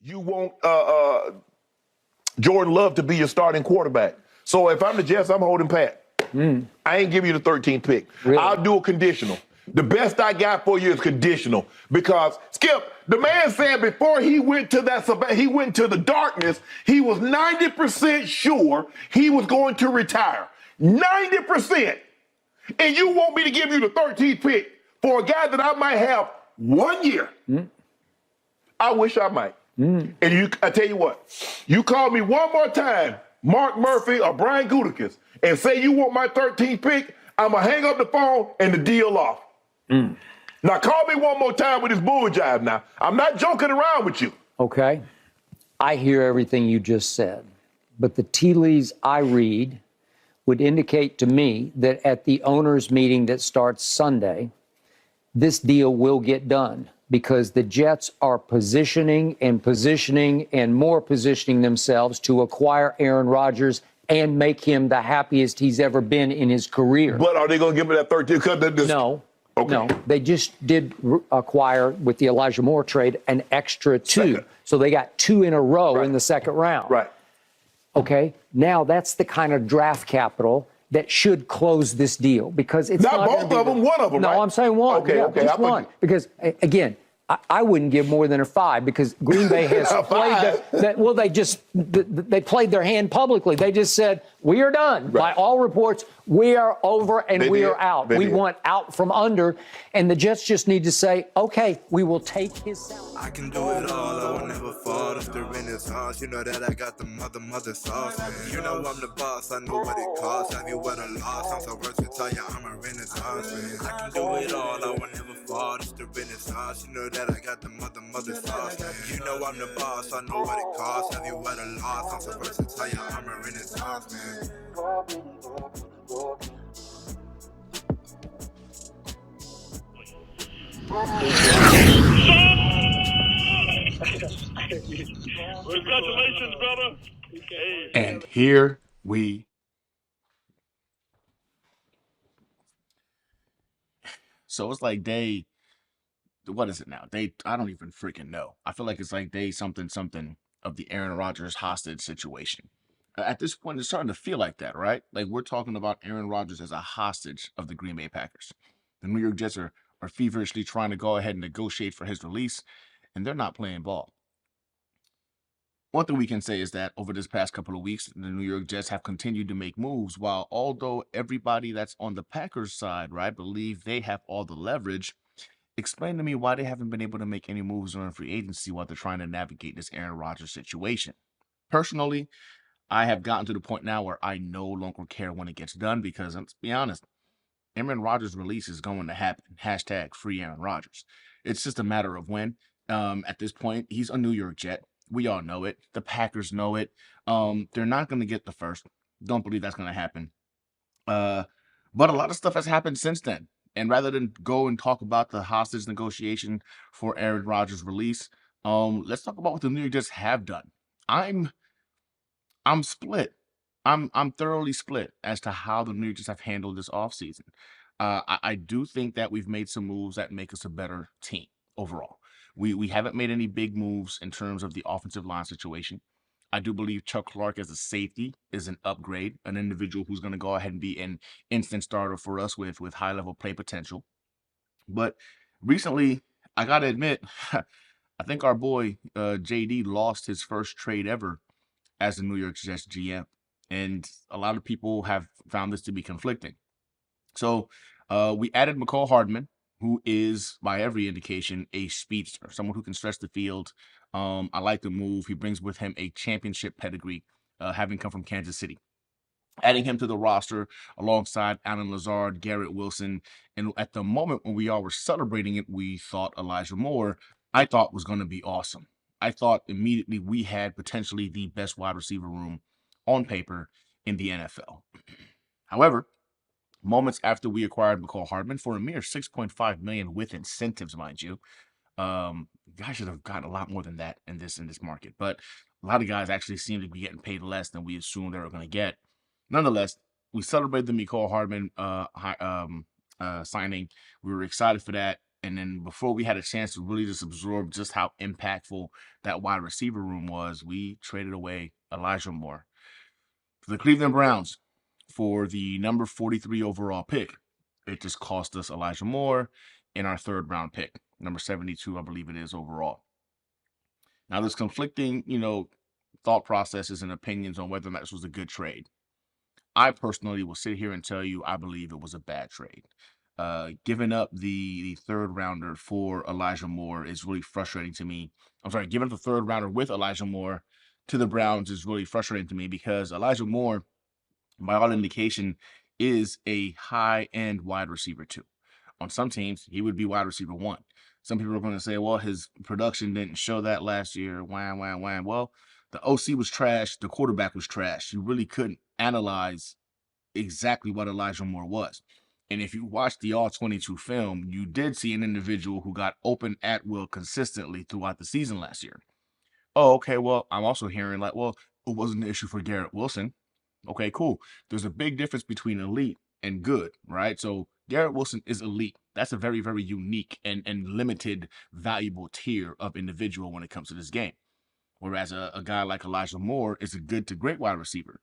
you want Jordan Love to be your starting quarterback. So if I'm the Jets, I'm holding pat. I ain't giving you the 13th pick. Really? I'll do a conditional. The best I got for you is conditional because, Skip, the man said before he went to the darkness, he was 90% sure he was going to retire. 90%. And you want me to give you the 13th pick for a guy that I might have 1 year. I wish I might. And I tell you what, you call me one more time, Mark Murphy or Brian Gutekunst, and say you want my 13th pick, I'm going to hang up the phone and the deal off. Now, call me one more time with this bull jive now. I'm not joking around with you. Okay. I hear everything you just said, but the tea leaves I read would indicate to me that at the owners' meeting that starts Sunday, this deal will get done because the Jets are positioning and more positioning themselves to acquire Aaron Rodgers and make him the happiest he's ever been in his career. But are they going to give me that 13th? No. Okay. No, they just did acquire, with the Elijah Moore trade, an extra two. Second. So they got two in a row in the second round. Right. Okay, now that's the kind of draft capital that should close this deal because it's not both of them, one of them. No, right? I'm saying one. Okay, yeah, okay. just one. Because again, I wouldn't give more than a 5 because Green Bay has played they played their hand publicly. They just said, we are done. By all reports, we are over and we are out. We want out from under. And the Jets just need to say, okay, we will take his salary. I can do it all, I will never fall off the Renaissance. You know that I got the mother sauce, man. You know I'm the boss, I know what it costs. Have you what a loss? I'm so versatile, yeah, I'm a Renaissance, man. I can do it all, I will never fall off the Renaissance. You know that I got the mother sauce, man. You know I'm the boss, I know what it costs. Have you what a loss? I'm so versatile, yeah, I'm a Renaissance, man. Congratulations, brother. And here we. So it's like what is it now? I don't even freaking know. I feel like it's like day something of the Aaron Rodgers hostage situation. At this point, it's starting to feel like that, right? Like we're talking about Aaron Rodgers as a hostage of the Green Bay Packers. The New York Jets are feverishly trying to go ahead and negotiate for his release, and they're not playing ball. One thing we can say is that over this past couple of weeks, the New York Jets have continued to make moves, while although everybody that's on the Packers side, right, believe they have all the leverage. Explain to me why they haven't been able to make any moves on free agency while they're trying to navigate this Aaron Rodgers situation. Personally, I have gotten to the point now where I no longer care when it gets done because, let's be honest, Aaron Rodgers' release is going to happen. # free Aaron Rodgers. It's just a matter of when. At this point, he's a New York Jet. We all know it. The Packers know it. They're not going to get the first. Don't believe that's going to happen. But a lot of stuff has happened since then. And rather than go and talk about the hostage negotiation for Aaron Rodgers' release, let's talk about what the New York Jets have done. I'm split. I'm thoroughly split as to how the New York Jets have handled this offseason. I do think that we've made some moves that make us a better team overall. We haven't made any big moves in terms of the offensive line situation. I do believe Chuck Clark as a safety is an upgrade, an individual who's going to go ahead and be an instant starter for us with high-level play potential. But recently, I got to admit, I think our boy JD lost his first trade ever as the New York Jets GM. And a lot of people have found this to be conflicting. So we added McCall Hardman, who is, by every indication, a speedster, someone who can stretch the field. I like the move. He brings with him a championship pedigree, having come from Kansas City. Adding him to the roster alongside Allen Lazard, Garrett Wilson, and at the moment when we all were celebrating it, we thought Elijah Moore, I thought was going to be awesome. I thought immediately we had potentially the best wide receiver room on paper in the NFL. However, moments after we acquired McCall Hardman for a mere $6.5 million with incentives, mind you. Guys should have gotten a lot more than that in this market, but a lot of guys actually seem to be getting paid less than we assumed they were going to get. Nonetheless, we celebrated the McCall Hardman signing. We were excited for that, And then before we had a chance to really just absorb just how impactful that wide receiver room was, we traded away Elijah Moore to the Cleveland Browns for the number 43 overall pick. It just cost us Elijah Moore in our third round pick, number 72, I believe it is overall. Now, there's conflicting, thought processes and opinions on whether or not this was a good trade. I personally will sit here and tell you I believe it was a bad trade. Giving up the third rounder for Elijah Moore is really frustrating to me. I'm sorry, giving up the third rounder with Elijah Moore to the Browns is really frustrating to me because Elijah Moore, by all indication, is a high-end wide receiver too. On some teams, he would be wide receiver 1. Some people are going to say, well, his production didn't show that last year. Wham, wham, wham. Well, the OC was trash. The quarterback was trash. You really couldn't analyze exactly what Elijah Moore was. And if you watch the All-22 film, you did see an individual who got open at will consistently throughout the season last year. Oh, okay, well, I'm also hearing like, well, it wasn't an issue for Garrett Wilson. Okay, cool. There's a big difference between elite and good, right? So Garrett Wilson is elite. That's a very, very unique and limited, valuable tier of individual when it comes to this game. Whereas a guy like Elijah Moore is a good to great wide receiver.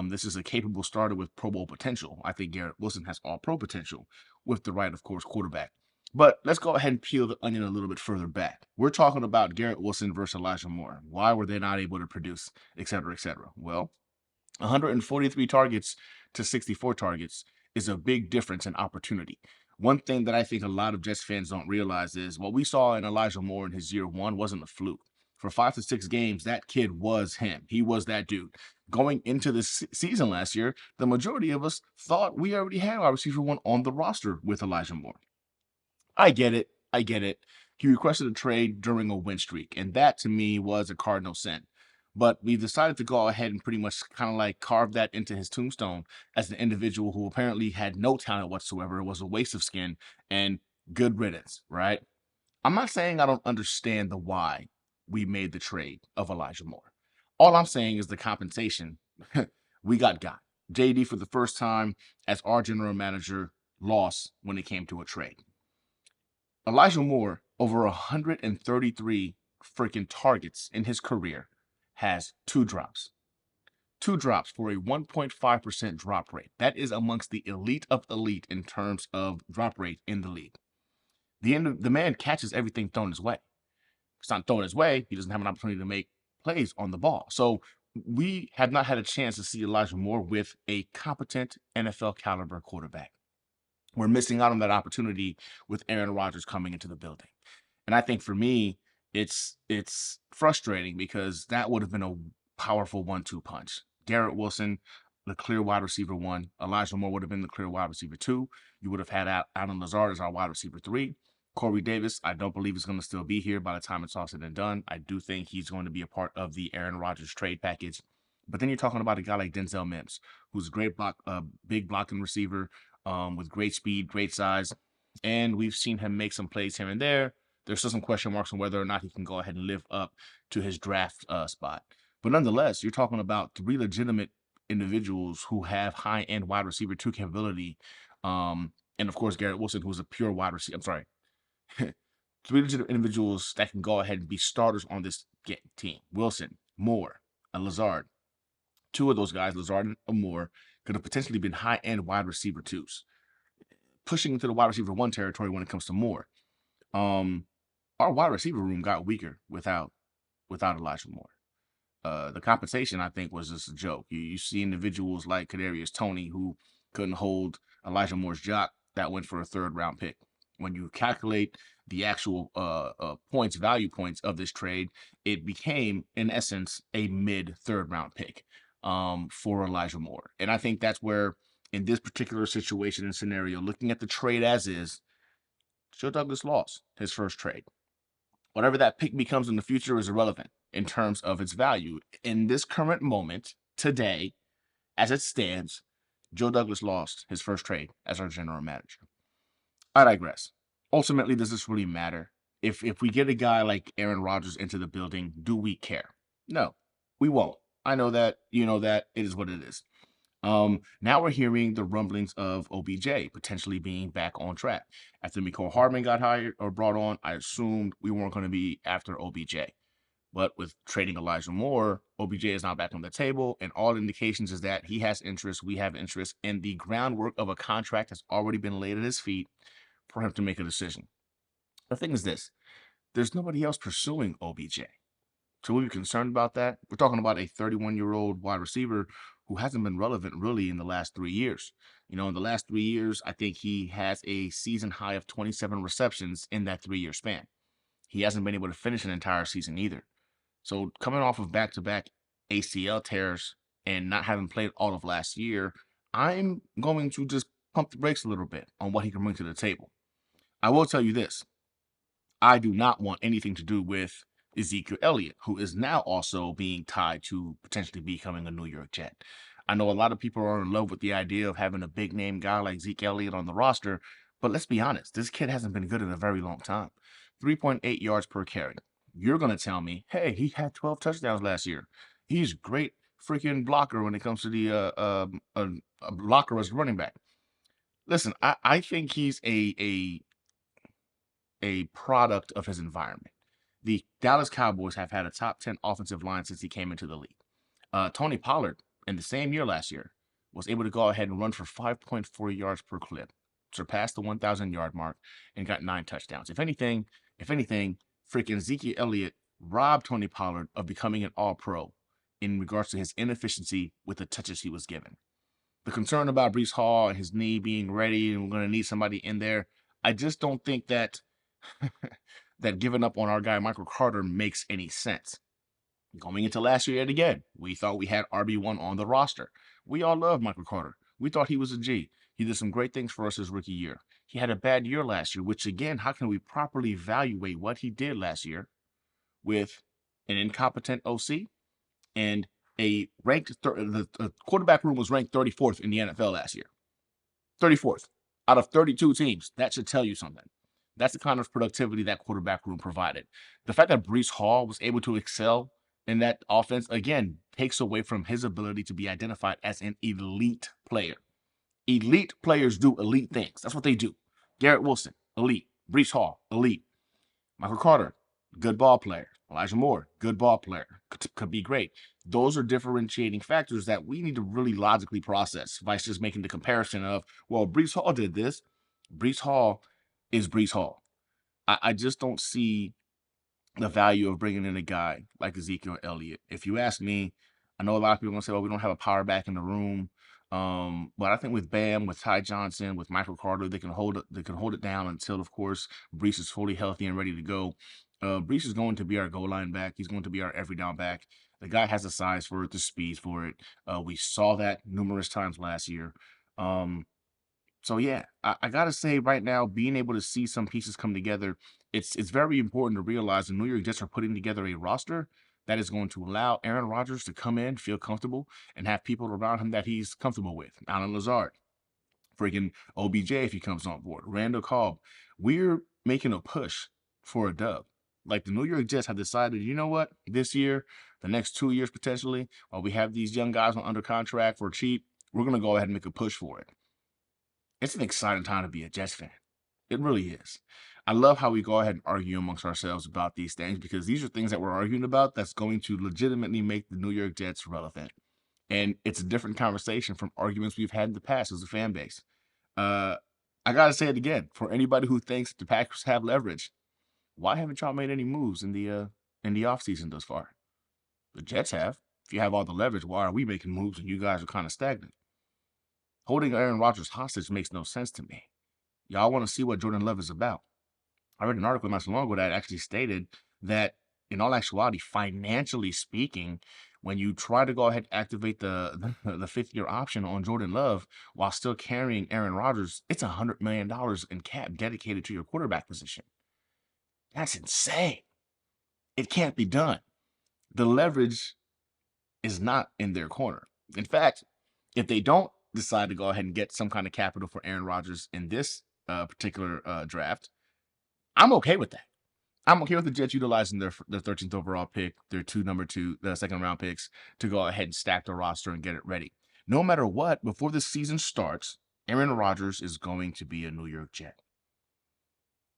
This is a capable starter with Pro Bowl potential. I think Garrett Wilson has all pro potential with the right, of course, quarterback. But let's go ahead and peel the onion a little bit further back. We're talking about Garrett Wilson versus Elijah Moore. Why were they not able to produce, et cetera, et cetera? Well, 143 targets to 64 targets is a big difference in opportunity. One thing that I think a lot of Jets fans don't realize is what we saw in Elijah Moore in his year 1 wasn't a fluke. For 5 to 6 games, that kid was him. He was that dude. Going into the season last year, the majority of us thought we already had our receiver 1 on the roster with Elijah Moore. I get it. He requested a trade during a win streak, and that to me was a cardinal sin. But we decided to go ahead and pretty much kind of like carve that into his tombstone as an individual who apparently had no talent whatsoever. It was a waste of skin and good riddance, right? I'm not saying I don't understand the why we made the trade of Elijah Moore. All I'm saying is the compensation we got. JD, for the first time as our general manager, lost when it came to a trade. Elijah Moore, over 133 freaking targets in his career, has 2 drops. 2 drops for a 1.5% drop rate. That is amongst the elite of elite in terms of drop rate in the league. The man catches everything thrown his way. It's not thrown his way. He doesn't have an opportunity to make plays on the ball. So we have not had a chance to see Elijah Moore with a competent NFL caliber quarterback. We're missing out on that opportunity with Aaron Rodgers coming into the building. And I think for me, it's frustrating because that would have been a powerful 1-2 punch. Garrett Wilson, the clear wide receiver 1. Elijah Moore would have been the clear wide receiver 2. You would have had Allen Lazard as our wide receiver 3. Corey Davis, I don't believe is going to still be here by the time it's all said and done. I do think he's going to be a part of the Aaron Rodgers trade package. But then you're talking about a guy like Denzel Mims, who's a great big blocking receiver with great speed, great size. And we've seen him make some plays here and there. There's still some question marks on whether or not he can go ahead and live up to his draft spot. But nonetheless, you're talking about 3 legitimate individuals who have high-end wide receiver 2 capability. And, of course, Garrett Wilson, who's a pure wide receiver. I'm sorry. 3 legitimate individuals that can go ahead and be starters on this team. Wilson, Moore, and Lazard. 2 of those guys, Lazard and Moore, could have potentially been high-end wide receiver 2s. Pushing into the wide receiver 1 territory when it comes to Moore. Our wide receiver room got weaker without Elijah Moore. The compensation, I think, was just a joke. You see individuals like Kadarius Toney who couldn't hold Elijah Moore's jock that went for a 3rd round pick. When you calculate the actual value points of this trade, it became, in essence, a mid-3rd round pick for Elijah Moore. And I think that's where, in this particular situation and scenario, looking at the trade as is, Joe Douglas lost his first trade. Whatever that pick becomes in the future is irrelevant in terms of its value. In this current moment, today, as it stands, Joe Douglas lost his first trade as our general manager. I digress. Ultimately, does this really matter? If we get a guy like Aaron Rodgers into the building, do we care? No, we won't. I know that, you know that. It is what it is. Now we're hearing the rumblings of OBJ potentially being back on track. After Mecole Hardman got hired or brought on, I assumed we weren't going to be after OBJ. But with trading Elijah Moore, OBJ is now back on the table, and all indications is that he has interest, we have interest, and the groundwork of a contract has already been laid at his feet for him to make a decision. The thing is this, there's nobody else pursuing OBJ. So we be concerned about that. We're talking about a 31-year-old wide receiver who hasn't been relevant really in the last 3 years. In the last 3 years, I think he has a season high of 27 receptions in that 3-year span. He hasn't been able to finish an entire season either. So coming off of back-to-back ACL tears and not having played all of last year, I'm going to just pump the brakes a little bit on what he can bring to the table. I will tell you this. I do not want anything to do with Ezekiel Elliott, who is now also being tied to potentially becoming a New York Jet. I know a lot of people are in love with the idea of having a big name guy like Zeke Elliott on the roster, but let's be honest, this kid hasn't been good in a very long time. 3.8 yards per carry. You're going to tell me, hey, he had 12 touchdowns last year. He's great freaking blocker when it comes to the blocker as running back. Listen, I think he's a product of his environment. The Dallas Cowboys have had a top 10 offensive line since he came into the league. Tony Pollard, in the same year last year, was able to go ahead and run for 5.4 yards per clip, surpassed the 1,000-yard mark, and got 9 touchdowns. If anything, freaking Ezekiel Elliott robbed Tony Pollard of becoming an all-pro in regards to his inefficiency with the touches he was given. The concern about Breece Hall and his knee being ready and we're going to need somebody in there, I just don't think that that giving up on our guy Michael Carter makes any sense. Going into last year yet again, we thought we had RB1 on the roster. We all love Michael Carter. We thought he was a G. He did some great things for us his rookie year. He had a bad year last year, which again, how can we properly evaluate what he did last year with an incompetent OC and a ranked the quarterback room was ranked 34th in the NFL last year. 34th out of 32 teams. That should tell you something. That's the kind of productivity that quarterback room provided. The fact that Breece Hall was able to excel in that offense, again, takes away from his ability to be identified as an elite player. Elite players do elite things. That's what they do. Garrett Wilson, elite. Breece Hall, elite. Michael Carter, good ball player. Elijah Moore, good ball player. Could be great. Those are differentiating factors that we need to really logically process versus just making the comparison of, well, Breece Hall did this. Breece Hall is Breece Hall. I just don't see the value of bringing in a guy like Ezekiel Elliott. If you ask me, I know a lot of people are going to say, well, we don't have a power back in the room. But I think with Bam, with Ty Johnson, with Michael Carter, they can hold it down until, of course, Breece is fully healthy and ready to go. Breece is going to be our goal line back. He's going to be our every down back. The guy has the size for it, the speed for it. We saw that numerous times last year. So yeah, I gotta say right now, being able to see some pieces come together, it's very important to realize the New York Jets are putting together a roster that is going to allow Aaron Rodgers to come in, feel comfortable, and have people around him that he's comfortable with. Allen Lazard, freaking OBJ if he comes on board, Randall Cobb. We're making a push for a dub. Like the New York Jets have decided, you know what, this year, the next 2 years potentially, while we have these young guys on under contract for cheap, we're going to go ahead and make a push for it. It's an exciting time to be a Jets fan. It really is. I love how we go ahead and argue amongst ourselves about these things because these are things that we're arguing about that's going to legitimately make the New York Jets relevant. And it's a different conversation from arguments we've had in the past as a fan base. I got to say it again. For anybody who thinks the Packers have leverage, why haven't y'all made any moves in the offseason thus far? The Jets have. If you have all the leverage, why are we making moves and you guys are kind of stagnant? Holding Aaron Rodgers hostage makes no sense to me. Y'all want to see what Jordan Love is about. I read an article not so long ago that actually stated that, in all actuality, financially speaking, when you try to go ahead and activate the fifth-year option on Jordan Love while still carrying Aaron Rodgers, it's $100 million in cap dedicated to your quarterback position. That's insane. It can't be done. The leverage is not in their corner. In fact, if they don't decide to go ahead and get some kind of capital for Aaron Rodgers in this particular draft, I'm okay with that. I'm okay with the Jets utilizing their 13th overall pick, their second round picks to go ahead and stack the roster and get it ready. No matter what, before the season starts, Aaron Rodgers is going to be a New York Jet.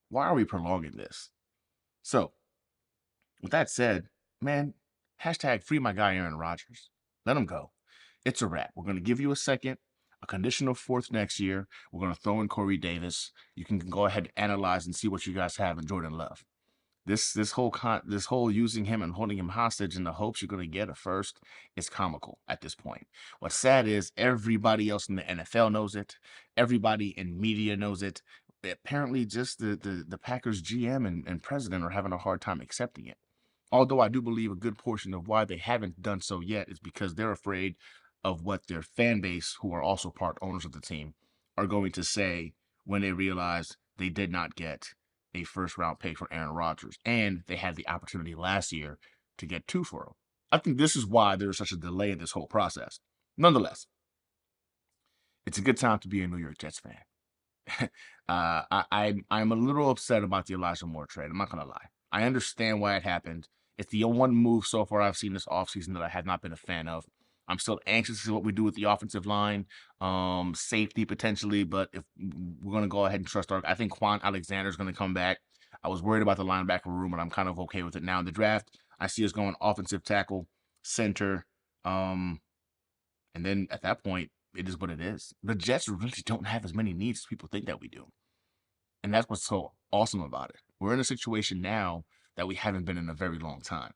Why are we prolonging this? So, with that said, man, hashtag free my guy Aaron Rodgers. Let him go. It's a wrap. We're going to give you a second, a conditional fourth next year. We're going to throw in Corey Davis. You can go ahead and analyze and see what you guys have in Jordan Love. This whole using him and holding him hostage in the hopes you're going to get a first is comical at this point. What's sad is everybody else in the NFL knows it. Everybody in media knows it. Apparently, just the Packers GM and president are having a hard time accepting it. Although I do believe a good portion of why they haven't done so yet is because they're afraid of what their fan base, who are also part owners of the team, are going to say when they realize they did not get a first-round pick for Aaron Rodgers, and they had the opportunity last year to get 2 for him. I think this is why there's such a delay in this whole process. Nonetheless, it's a good time to be a New York Jets fan. I'm a little upset about the Elijah Moore trade. I'm not gonna lie. I understand why it happened. It's the one move so far I've seen this offseason that I have not been a fan of. I'm still anxious to see what we do with the offensive line, safety potentially, but if we're going to go ahead and trust I think Quan Alexander is going to come back. I was worried about the linebacker room, but I'm kind of okay with it now. In the draft, I see us going offensive tackle, center, and then at that point, it is what it is. The Jets really don't have as many needs as people think that we do. And that's what's so awesome about it. We're in a situation now that we haven't been in a very long time.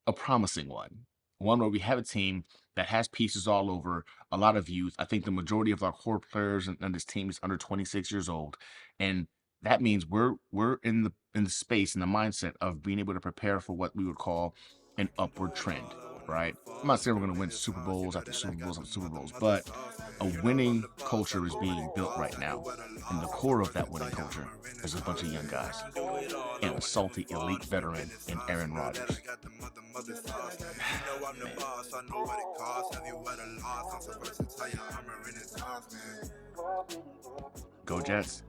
A promising one where we have a team that has pieces all over, a lot of youth. I think the majority of our core players and this team is under 26 years old. And that means we're in the space, in the mindset of being able to prepare for what we would call an upward trend, right? I'm not saying we're going to win Super Bowls after Super Bowls after Super Bowls, but a winning culture is being built right now. And the core of that winning culture is a bunch of young guys and a salty elite veteran in Aaron Rodgers. Go Jets.